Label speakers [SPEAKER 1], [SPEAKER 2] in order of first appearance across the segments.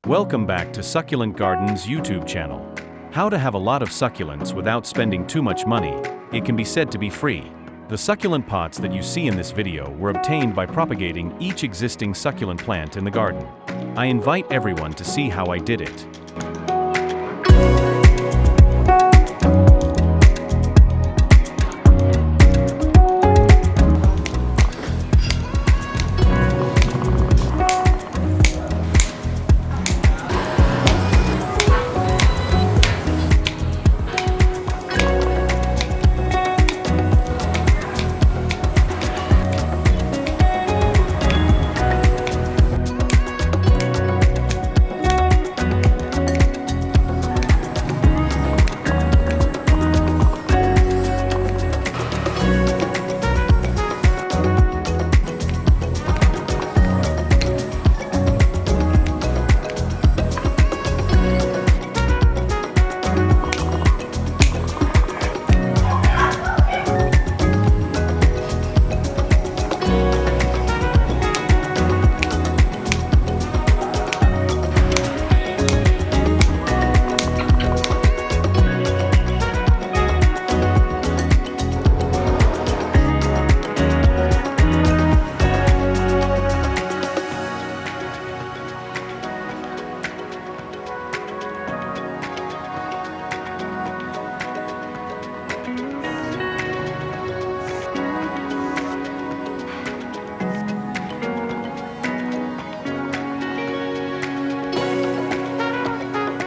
[SPEAKER 1] Welcome back to Succulent Gardens YouTube channel. How to have a lot of succulents without spending too much money. It can be said to be free. The succulent pots that you see in this video were obtained by propagating each existing succulent plant in the garden. I invite everyone to see how I did it.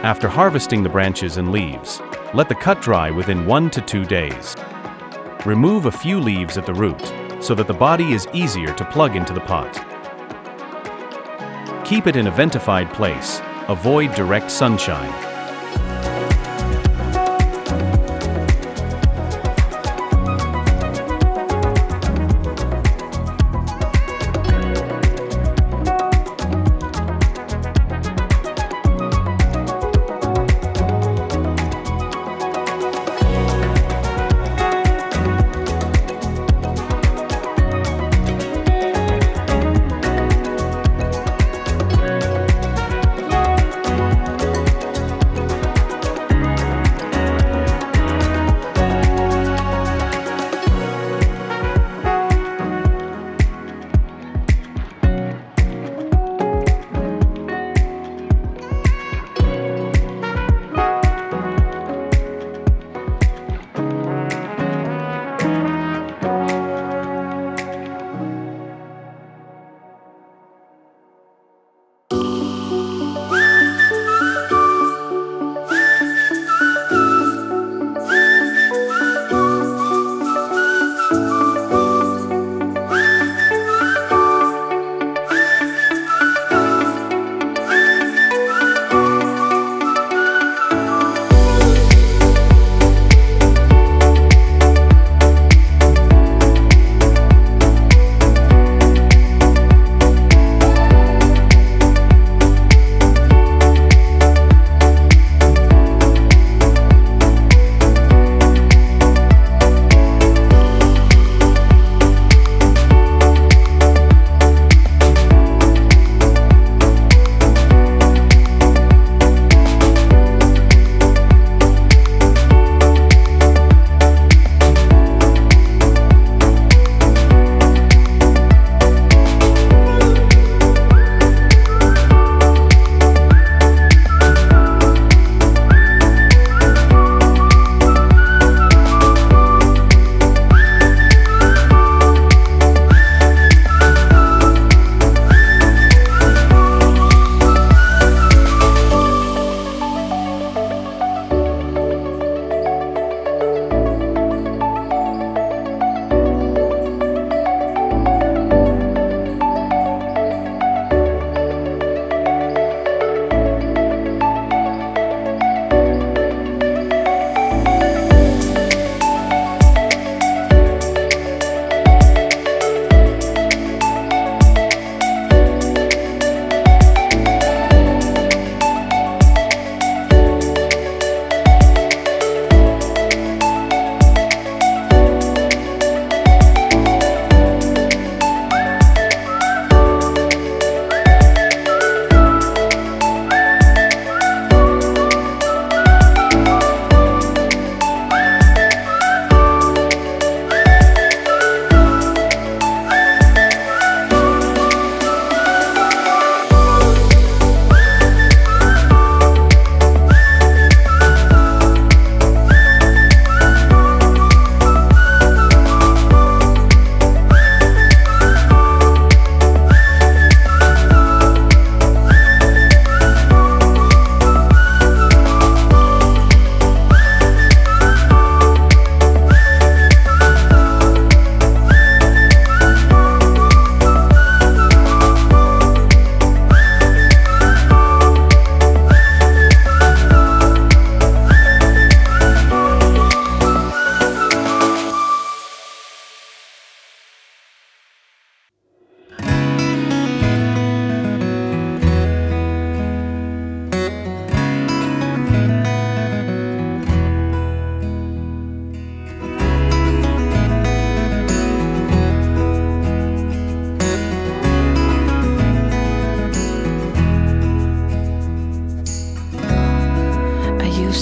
[SPEAKER 1] After harvesting the branches and leaves, let the cut dry within 1 to 2 days. Remove a few leaves at the root, so that the body is easier to plug into the pot. Keep it in a ventified place. Avoid direct sunshine.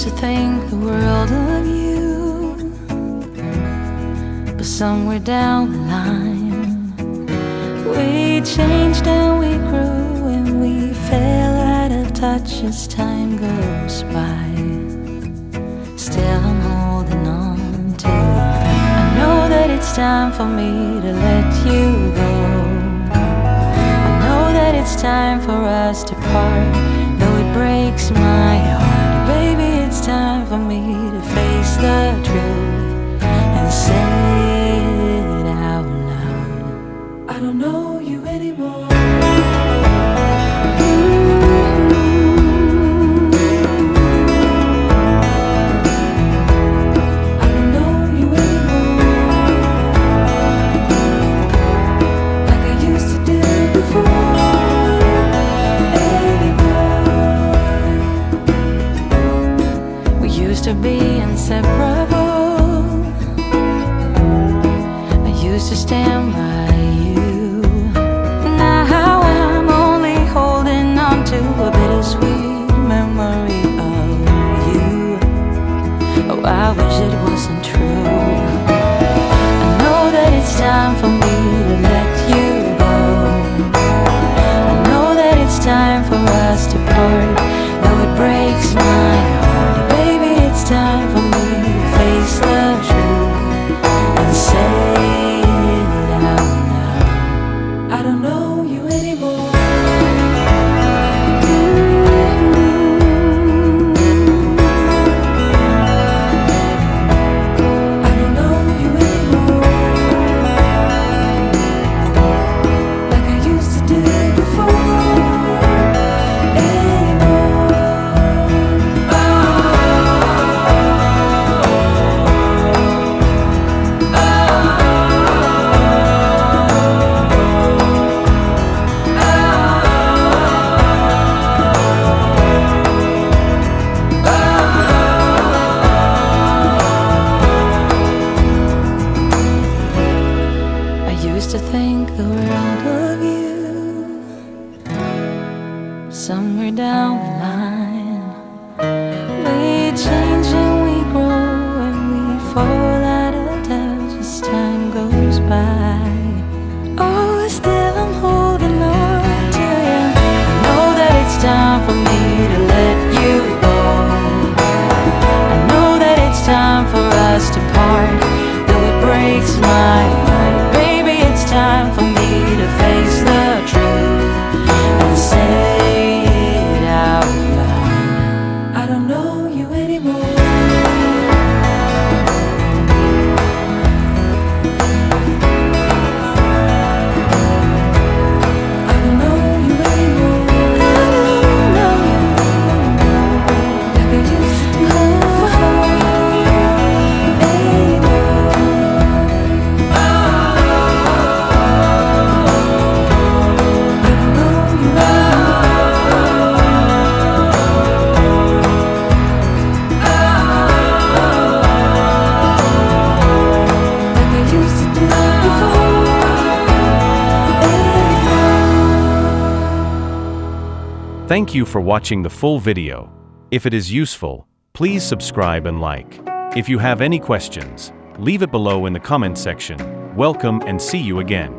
[SPEAKER 2] to think the world of you, but somewhere down the line we changed and we grew and we fell out of touch as time goes by. Still I'm holding on to you. I know that it's time for me to let you go. I know that it's time for us to part, though it breaks my heart. Baby, it's time for me to face the truth and say it out loud. I don't know you anymore. To be inseparable, I used to stand by you. Now I'm only holding on to a bittersweet memory of you. Oh, I wish it wasn't true. I know that it's time for me to let you go. I know that it's time for us to part, though it breaks my heart. It's time for me to face the truth and say it out loud. I don't know you anymore. I don't know you anymore, like I used to do before. To think the world of you, somewhere down the line we change and we grow and we fall out of touch as time goes by. Oh, still I'm holding on to you. I know that it's time for me to let you go. I know that it's time for us to part, though it breaks my heart. It's time for me to face the truth and say it out loud. I don't know you anymore. I don't know you anymore. I don't know you anymore, like I used to do before.
[SPEAKER 1] Thank you for watching the full video. If it is useful, please subscribe and like. If you have any questions, leave it below in the comment section. Welcome and see you again.